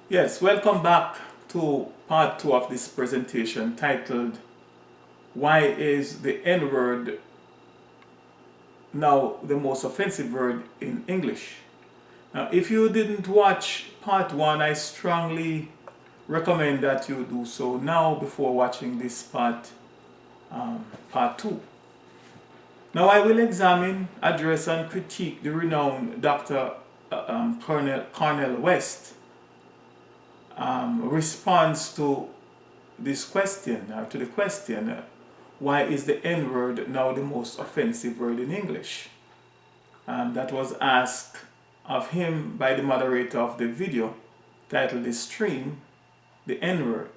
Yes, welcome back to part 2 of this presentation titled Why is the N word now the most offensive word in English? Now, if you didn't watch part 1, I strongly recommend that you do so now before watching this part 2. Now, I will examine, address, and critique the renowned Dr. Cornel West response to this question, or to the question, why is the N word now the most offensive word in English? That was asked of him by the moderator of the video titled The Stream, the N word,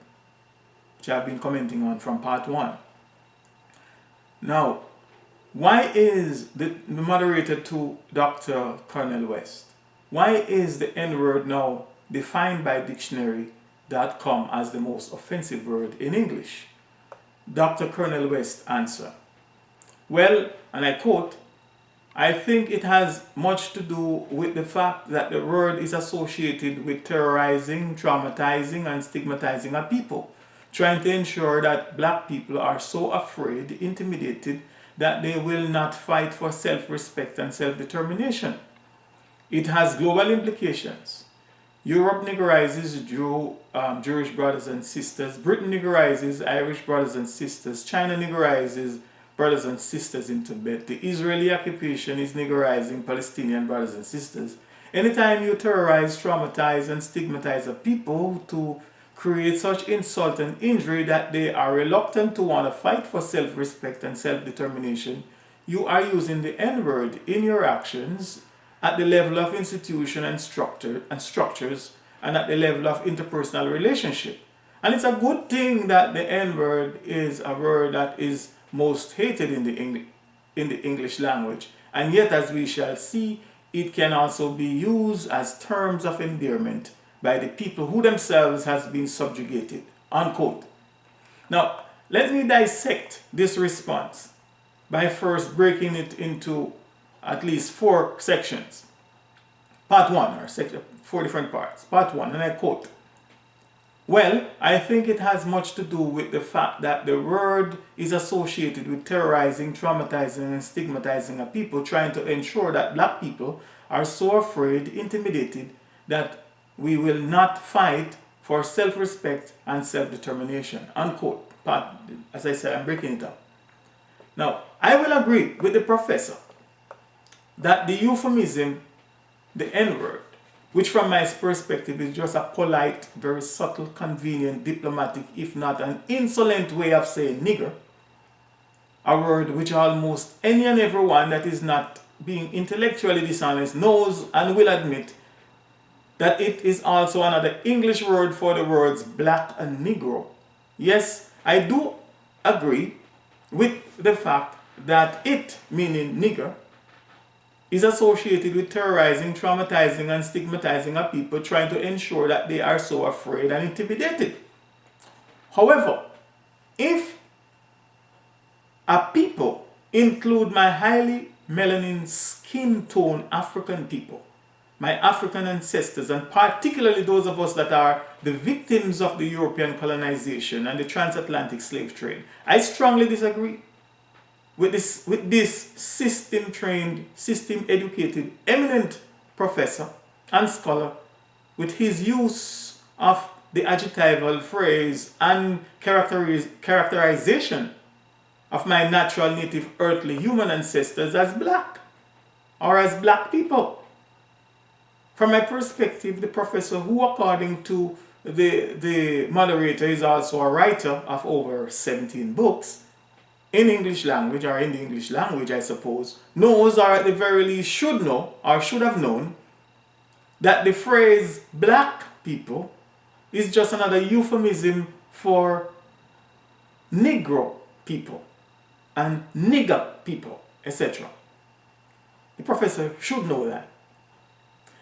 which I've been commenting on from part 1. Now, why is the moderator to Dr. Cornel West? Why is the N word now defined by dictionary.com as the most offensive word in English? Dr. Cornel West answer, well, and I quote, I think it has much to do with the fact that the word is associated with terrorizing, traumatizing, and stigmatizing a people, trying to ensure that black people are so afraid, intimidated, that they will not fight for self-respect and self-determination. It has global implications. Europe niggerizes Jewish brothers and sisters. Britain niggerizes Irish brothers and sisters. China niggerizes brothers and sisters in Tibet. The Israeli occupation is niggerizing Palestinian brothers and sisters. Anytime you terrorize, traumatize, and stigmatize a people to create such insult and injury that they are reluctant to want to fight for self-respect and self-determination, you are using the N-word in your actions at the level of institution and structures and at the level of interpersonal relationship. And it's a good thing that the N-word is a word that is most hated in the English language. And yet, as we shall see, it can also be used as terms of endearment by the people who themselves has been subjugated, unquote. Now, let me dissect this response by first breaking it into at least 4 sections. Part 1, or section, 4 different parts. Part 1, and I quote, well, I think it has much to do with the fact that the word is associated with terrorizing, traumatizing, and stigmatizing a people, trying to ensure that black people are so afraid, intimidated, that we will not fight for self-respect and self-determination, unquote. As I said, I'm breaking it up. Now, I will agree with the professor that the euphemism, the N-word, which from my perspective is just a polite, very subtle, convenient, diplomatic, if not an insolent way of saying nigger, a word which almost any and everyone that is not being intellectually dishonest knows and will admit that it is also another English word for the words black and negro. Yes, I do agree with the fact that it, meaning nigger, is associated with terrorizing, traumatizing, and stigmatizing a people, trying to ensure that they are so afraid and intimidated. However, if a people include my highly melanin skin tone African people, my African ancestors, and particularly those of us that are the victims of the European colonization and the transatlantic slave trade, I strongly disagree with this system-trained, system-educated, eminent professor and scholar, with his use of the adjectival phrase and characterization of my natural, native, earthly human ancestors as black, or as black people. From my perspective, the professor, who according to the moderator is also a writer of over 17 books, in English language, or in the English language, I suppose, knows, or at the very least should know, or should have known, that the phrase black people is just another euphemism for Negro people and nigger people, etc. The professor should know that.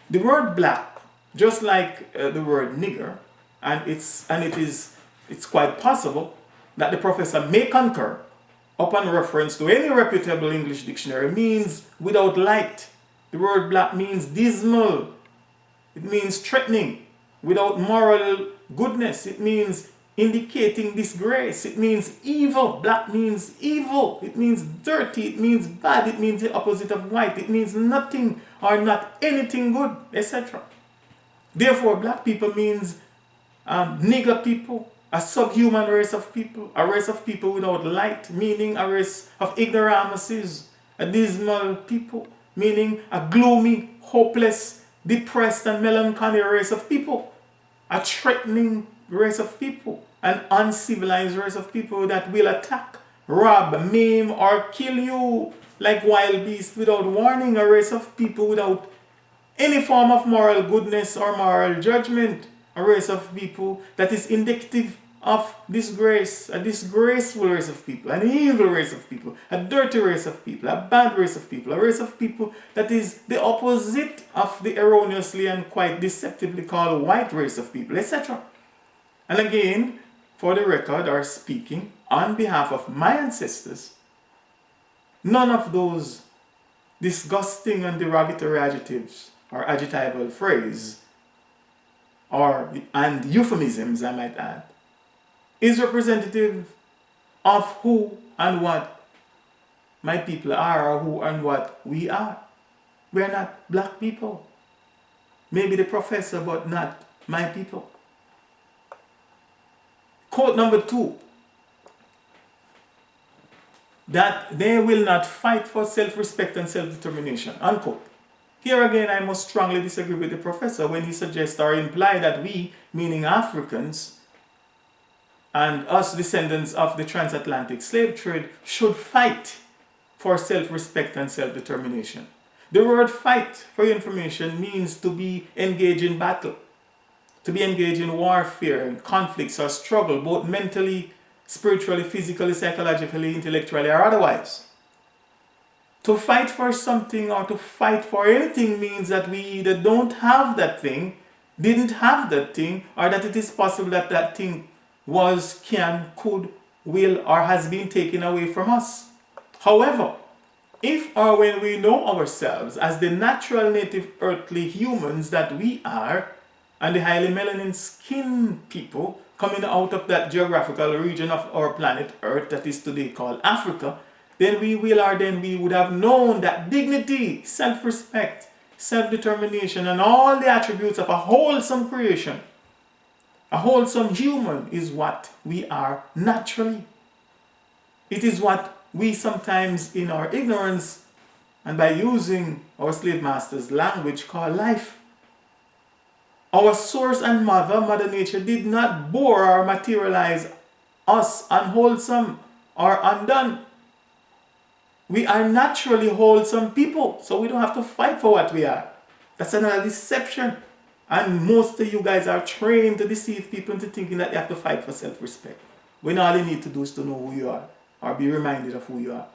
The word black, just like the word nigger, and it's quite possible that the professor may concur upon reference to any reputable English dictionary, means without light. The word black means dismal. It means threatening, without moral goodness. It means indicating disgrace. It means evil. Black means evil. It means dirty. It means bad. It means the opposite of white. It means nothing or not anything good, etc. Therefore, black people means nigger people, a subhuman race of people, a race of people without light, meaning a race of ignoramuses, a dismal people, meaning a gloomy, hopeless, depressed and melancholy race of people, a threatening race of people, an uncivilized race of people that will attack, rob, maim, or kill you like wild beasts without warning, a race of people without any form of moral goodness or moral judgment, a race of people that is indicative of disgrace, a disgraceful race of people, an evil race of people, a dirty race of people, a bad race of people, a race of people that is the opposite of the erroneously and quite deceptively called white race of people, etc. And again, for the record, or speaking on behalf of my ancestors, none of those disgusting and derogatory adjectives or adjectival phrase and euphemisms, I might add, is representative of who and what my people are, or who and what we are. We are not black people. Maybe the professor, but not my people. Quote number 2, that they will not fight for self-respect and self-determination, unquote. Here again, I must strongly disagree with the professor when he suggests or implies that we, meaning Africans, and us descendants of the transatlantic slave trade, should fight for self-respect and self-determination. The word fight, for your information, means to be engaged in battle, to be engaged in warfare and conflicts or struggle, both mentally, spiritually, physically, psychologically, intellectually, or otherwise. To fight for something or to fight for anything means that we either don't have that thing, didn't have that thing, or that it is possible that that thing was, can, could, will, or has been taken away from us. However, if or when we know ourselves as the natural native earthly humans that we are, and the highly melanin skinned people coming out of that geographical region of our planet Earth that is today called Africa, then we would have known that dignity, self-respect, self-determination, and all the attributes of a wholesome creation, a wholesome human, is what we are naturally. It is what we sometimes, in our ignorance and by using our slave master's language, call life. Our source and mother, Mother Nature, did not bore or materialize us unwholesome or undone. We are naturally wholesome people, so we don't have to fight for what we are. That's another deception. And most of you guys are trained to deceive people into thinking that they have to fight for self-respect, when all you need to do is to know who you are, or be reminded of who you are,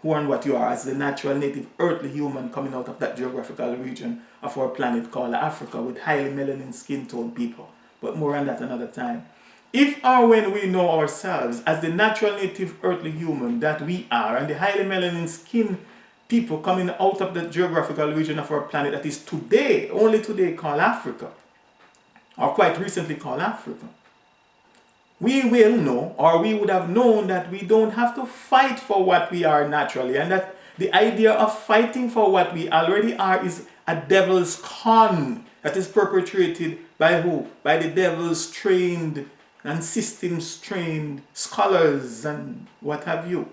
who and what you are as the natural native earthly human coming out of that geographical region of our planet called Africa, with highly melanin skin tone people. But more on that another time. If or when we know ourselves as the natural native earthly human that we are, and the highly melanin skin people coming out of the geographical region of our planet that is today, only today, called Africa, or quite recently called Africa, we will know, or we would have known, that we don't have to fight for what we are naturally, and that the idea of fighting for what we already are is a devil's con that is perpetrated by who? By the devil's trained and systems trained scholars and what have you.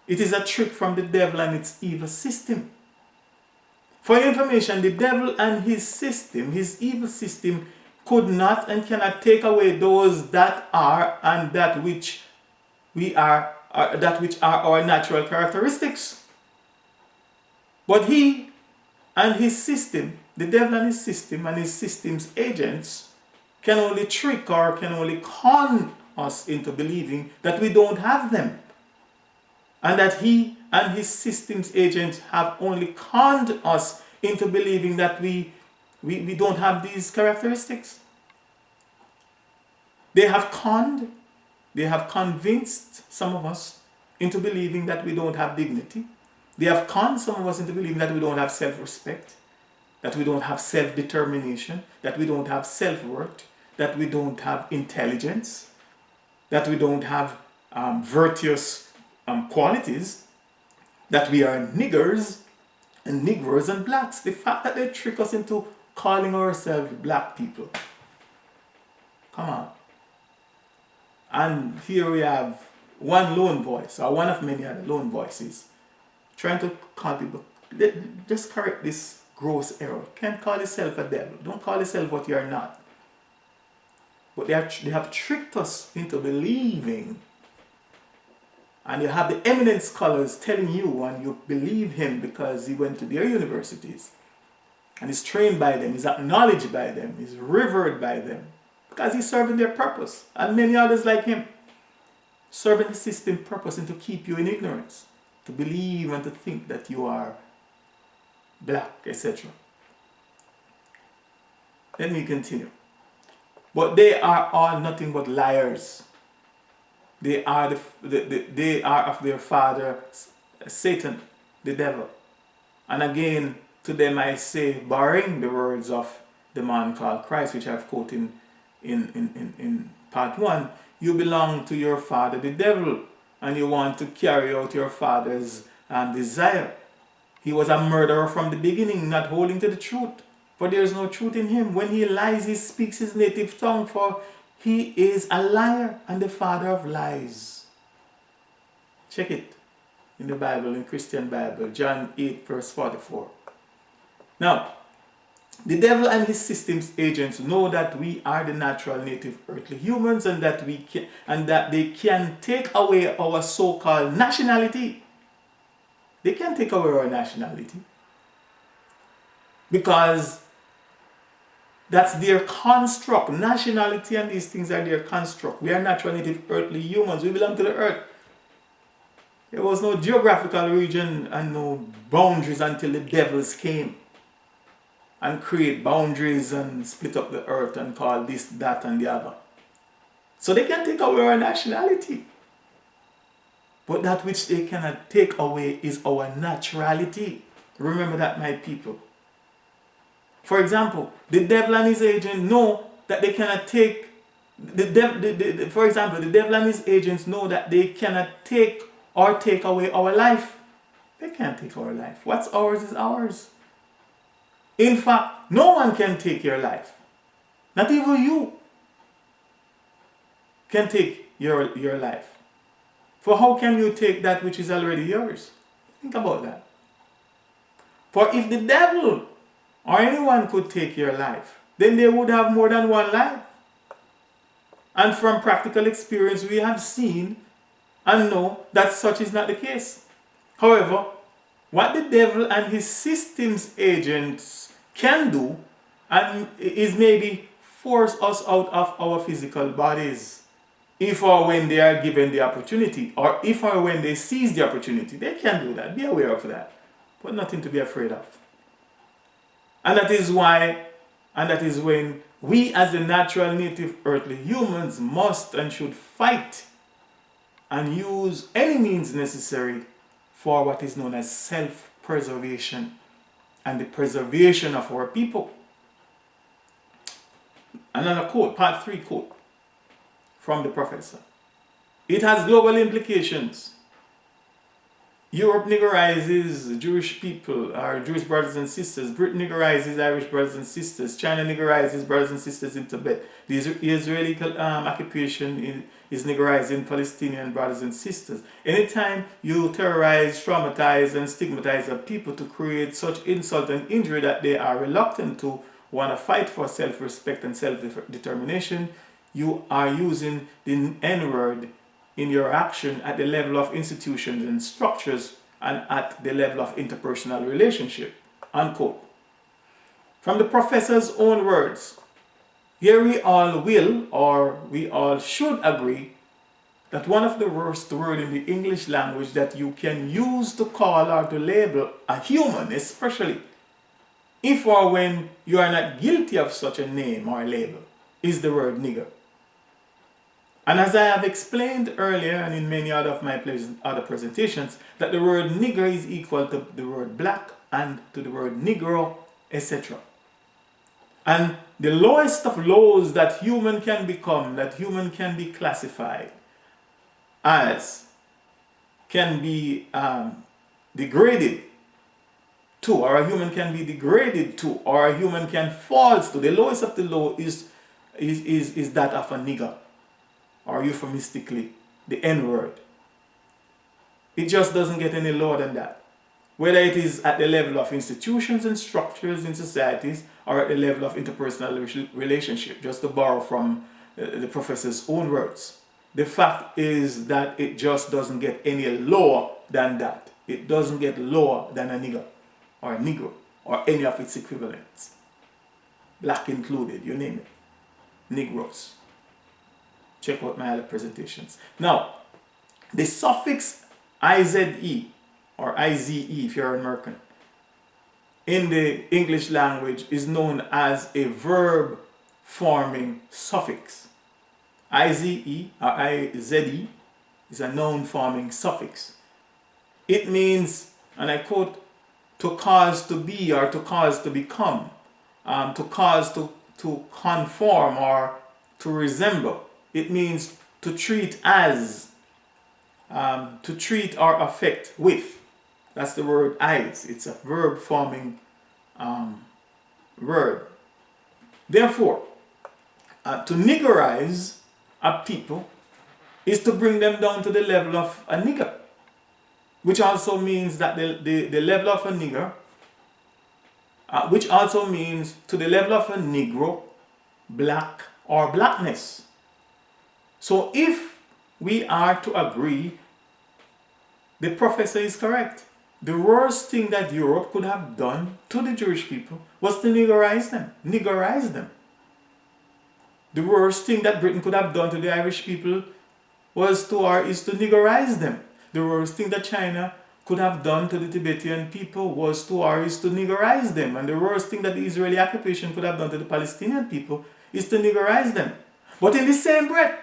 It is a trick from the devil and its evil system. For your information, the devil and his system, his evil system, could not and cannot take away those that are and that which we are, that which are our natural characteristics. But he and his system, the devil and his system's agents, can only trick or can only con us into believing that we don't have them. And that he and his system's agents have only conned us into believing that we don't have these characteristics. They have convinced some of us into believing that we don't have dignity. They have conned some of us into believing that we don't have self-respect. that we don't have self-determination, that we don't have self-worth, that we don't have intelligence, that we don't have virtuous qualities, that we are niggers and Negroes and blacks. The fact that they trick us into calling ourselves black people. Come on. And here we have one lone voice, or one of many other lone voices, trying to call people. Just correct this gross error. Can't call yourself a devil. Don't call yourself what you are not. But they have tricked us into believing. And you have the eminent scholars telling you, and you believe him because he went to their universities. And he's trained by them, he's acknowledged by them, he's revered by them. Because he's serving their purpose. And many others like him. Serving the system purpose and to keep you in ignorance. To believe and to think that you are black, etc. Let me continue. But they are all nothing but liars. They are they are of their father Satan, the devil. And again, to them I say, barring the words of the man called Christ, which I've quoted in part 1, you belong to your father, the devil, and you want to carry out your father's desire. He was a murderer from the beginning, not holding to the truth, for there is no truth in him. When he lies, he speaks his native tongue, for he is a liar and the father of lies. Check it in the Bible, in Christian Bible, John 8, verse 44. Now, the devil and his systems agents know that we are the natural native earthly humans and that they can take away our so-called nationality. They can take away our nationality because that's their construct. Nationality and these things are their construct. We are natural native earthly humans. We belong to the earth. There was no geographical region and no boundaries until the devils came and create boundaries and split up the earth and call this, that, and the other. So they can take away our nationality. But that which they cannot take away is our naturality. Remember that, my people. For example, the devil and his agent know that they cannot take. For example, the devil and his agents know that they cannot take or take away our life. They can't take our life. What's ours is ours. In fact, no one can take your life. Not even you can take your life. For how can you take that which is already yours? Think about that. For if the devil or anyone could take your life, then they would have more than one life. And from practical experience, we have seen and know that such is not the case. However, what the devil and his systems agents can do is maybe force us out of our physical bodies if or when they are given the opportunity, or if or when they seize the opportunity. They can do that. Be aware of that. But nothing to be afraid of. And that is when we as the natural native earthly humans must and should fight and use any means necessary for what is known as self-preservation and the preservation of our people. Another quote, part 3 quote from the professor. It has global implications. Europe niggerizes Jewish people, or Jewish brothers and sisters. Britain niggerizes Irish brothers and sisters. China niggerizes brothers and sisters in Tibet. The Israeli occupation is niggerizing Palestinian brothers and sisters. Anytime you terrorize, traumatize, and stigmatize a people to create such insult and injury that they are reluctant to want to fight for self-respect and self-determination, you are using the N-word in your action at the level of institutions and structures and at the level of interpersonal relationship. Unquote. From the professor's own words, here we all will, or we all should agree, that one of the worst words in the English language that you can use to call or to label a human, especially if or when you are not guilty of such a name or label, is the word nigger. And as I have explained earlier and in many other of my other presentations, that the word nigger is equal to the word black and to the word negro etc. And the lowest of lows that human can become, that human can be classified as, can be degraded to, or a human can be degraded to, or a human can fall to. The lowest of the low is that of a nigger, or euphemistically, the N-word. It just doesn't get any lower than that. Whether it is at the level of institutions and structures in societies, or at the level of interpersonal relationship, just to borrow from the professor's own words. The fact is that it just doesn't get any lower than that. It doesn't get lower than a nigger, or a negro, or any of its equivalents. Black included, you name it. Negroes. Check out my other presentations. Now, the suffix IZE, or IZE if you're an American, in the English language is known as a verb forming suffix. IZE or IZE is a noun forming suffix. It means, and I quote, to cause to be or to cause to become, to cause to conform or to resemble. It means to treat as, to treat or affect with. That's the word eyes. It's a verb forming word. Therefore, to niggerize a people is to bring them down to the level of a nigger, which also means that the level of a nigger, which also means to the level of a negro, black, or blackness. So if we are to agree, the professor is correct. The worst thing that Europe could have done to the Jewish people was to niggerize them. Niggerize them. The worst thing that Britain could have done to the Irish people is to niggerize them. The worst thing that China could have done to the Tibetan people is to niggerize them. And the worst thing that the Israeli occupation could have done to the Palestinian people is to niggerize them. But in the same breath,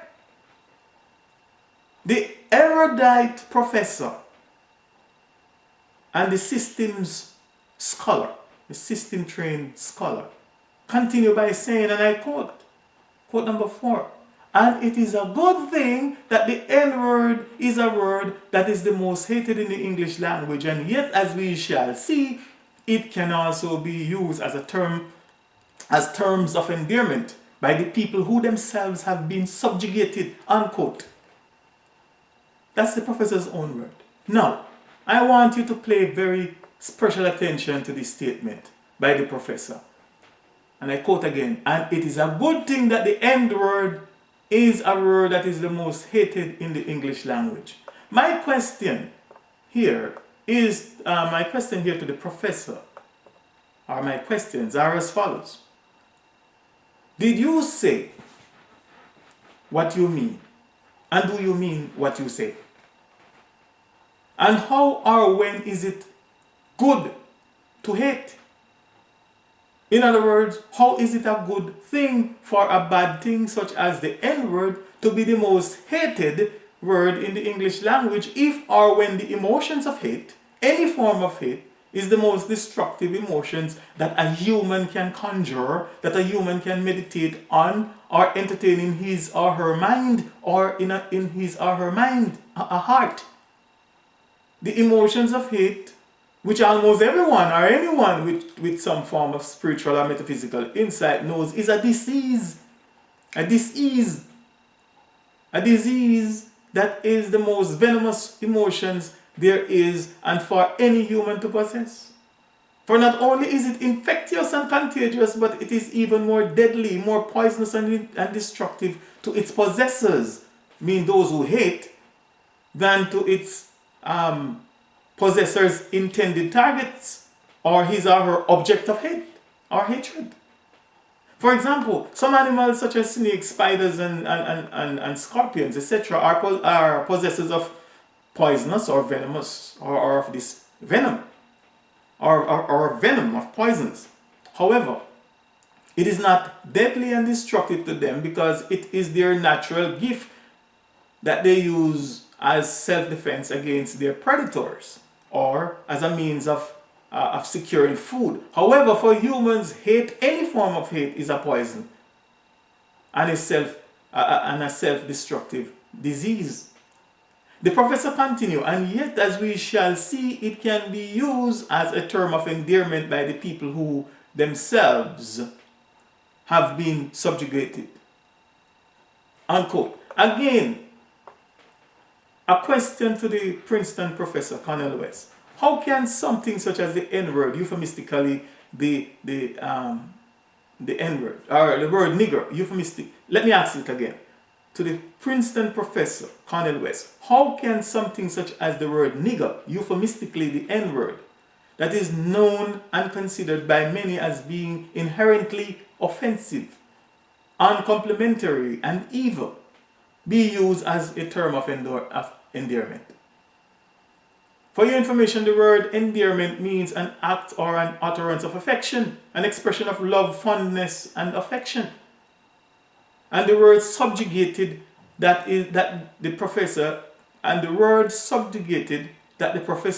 the erudite professor and the systems scholar, the system trained scholar, continue by saying, and I quote number 4, and it is a good thing that the N-word is a word that is the most hated in the English language, and yet, as we shall see, it can also be used as a term, as terms of endearment by the people who themselves have been subjugated, unquote. That's the professor's own word. Now, I want you to pay very special attention to this statement by the professor. And I quote again, and it is a good thing that the N-word is a word that is the most hated in the English language. My question here is, to the professor, or my questions are as follows. Did you say what you mean? And do you mean what you say? And how or when is it good to hate? In other words, how is it a good thing for a bad thing such as the N-word to be the most hated word in the English language if or when the emotions of hate, any form of hate, is the most destructive emotions that a human can conjure, that a human can meditate on or entertain in his or her mind, or in his or her mind, a heart. The emotions of hate, which almost everyone or anyone with some form of spiritual or metaphysical insight knows, is a disease. A disease that is the most venomous emotions there is and for any human to possess. For not only is it infectious and contagious, but it is even more deadly, more poisonous and destructive to its possessors, meaning those who hate, than to its possessor's intended targets or his or her object of hate or hatred. For example, some animals such as snakes, spiders, and scorpions, etc., are possessors of poisonous or venomous, or of this venom, or venom of poisons. However, it is not deadly and destructive to them because it is their natural gift that they use as self-defense against their predators, or as a means of of securing food. However, for humans, hate, any form of hate, is a poison and a self-destructive disease. The professor continued, and yet, as we shall see, it can be used as a term of endearment by the people who themselves have been subjugated. Unquote. Again, a question to the Princeton professor, Cornel West. How can something such as the N-word, euphemistically the N-word, or the word nigger, euphemistic, let me ask it again. To the Princeton professor, Cornel West, how can something such as the word nigger, euphemistically the N-word, that is known and considered by many as being inherently offensive, uncomplimentary, and evil, be used as a term of endearment? For your information, the word endearment means an act or an utterance of affection, an expression of love, fondness, and affection. And the word subjugated that the professor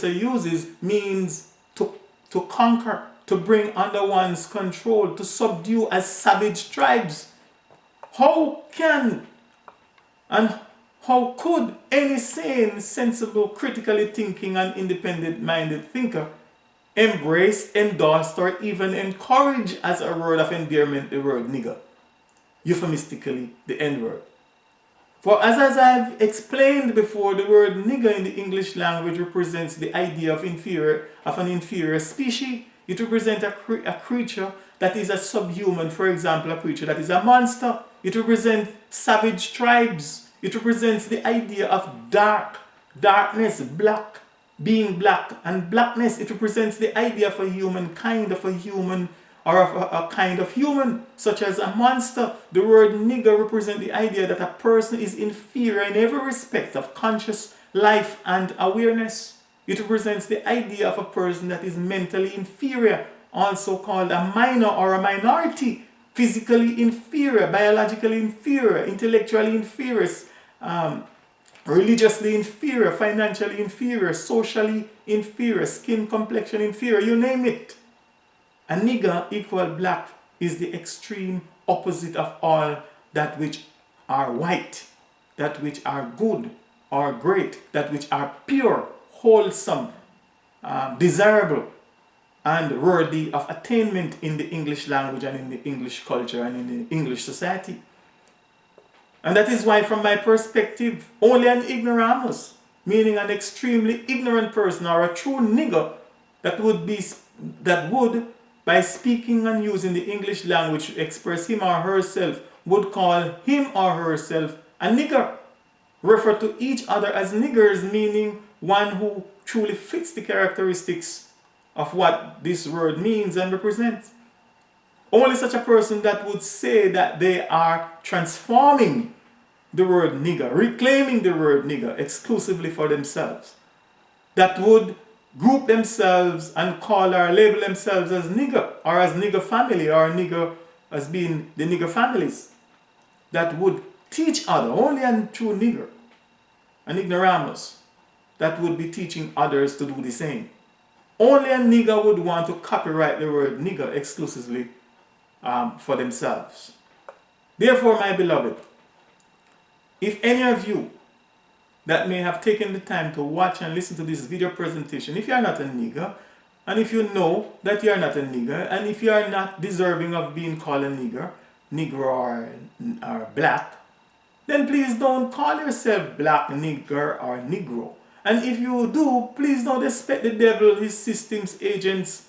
uses means to conquer, to bring under one's control, to subdue as savage tribes. How could any sane, sensible, critically thinking, and independent-minded thinker embrace, endorse, or even encourage as a word of endearment the word nigger, euphemistically the N-word? For as I've explained before, the word nigger in the English language represents the idea of an inferior species. It represents a creature that is a subhuman, for example, a creature that is a monster. It represents savage tribes. It represents the idea of darkness, black, being black, and blackness. It represents the idea of a humankind, of a human, or of a kind of human, such as a monster. The word nigger represents the idea that a person is inferior in every respect of conscious life and awareness. It represents the idea of a person that is mentally inferior, also called a minor or a minority, physically inferior, biologically inferior, intellectually inferior, religiously inferior, financially inferior, socially inferior, skin complexion inferior, you name it. A nigger equal black is the extreme opposite of all that which are white, that which are good or great, that which are pure, wholesome, desirable, and worthy of attainment in the English language and in the English culture and in the English society. And that is why, from my perspective, only an ignoramus, meaning an extremely ignorant person or a true nigger that would, by speaking and using the English language to express him or herself, would call him or herself a nigger, refer to each other as niggers, meaning one who truly fits the characteristics of what this word means and represents. Only such a person that would say that they are transforming the word nigger, reclaiming the word nigger exclusively for themselves, that would group themselves and call or label themselves as nigger, or as nigger family, or nigger as being the nigger families, that would teach other, only a true nigger, an ignoramus, that would be teaching others to do the same. Only a nigger would want to copyright the word nigger exclusively for themselves. Therefore, my beloved, if any of you that may have taken the time to watch and listen to this video presentation, if you are not a nigger, and if you know that you are not a nigger, and if you are not deserving of being called a nigger, negro or black, then please don't call yourself black, nigger, or negro. And if you do, please don't expect the devil, his systems agents,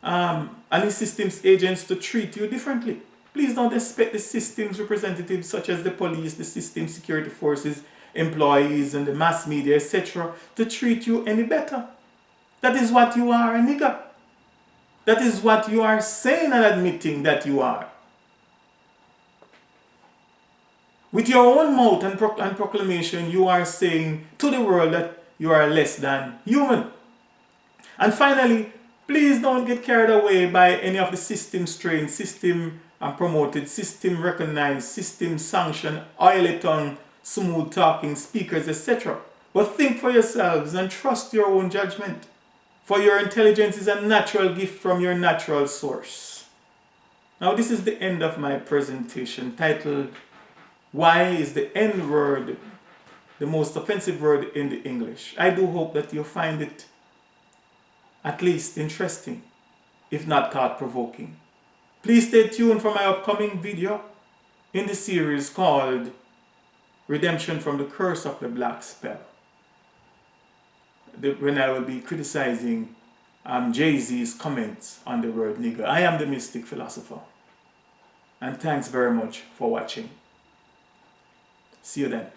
and his systems agents to treat you differently. Please don't expect the systems representatives such as the police, the system security forces, employees, and the mass media, etc., to treat you any better. That is what you are, a nigger. That is what you are saying and admitting that you are. With your own mouth and proclamation, you are saying to the world that you are less than human. And finally, please don't get carried away by any of the system-trained, system-promoted, system-recognized, system-sanctioned, oily-tongued, smooth-talking speakers, etc. But think for yourselves and trust your own judgment. For your intelligence is a natural gift from your natural source. Now this is the end of my presentation titled, Why is the N word the most offensive word in the English? I do hope that you find it at least interesting, if not thought-provoking. Please stay tuned for my upcoming video in the series called Redemption from the Curse of the Black Spell, when I will be criticizing Jay-Z's comments on the word nigger. I am the Mystic Philosopher, and thanks very much for watching. See you then.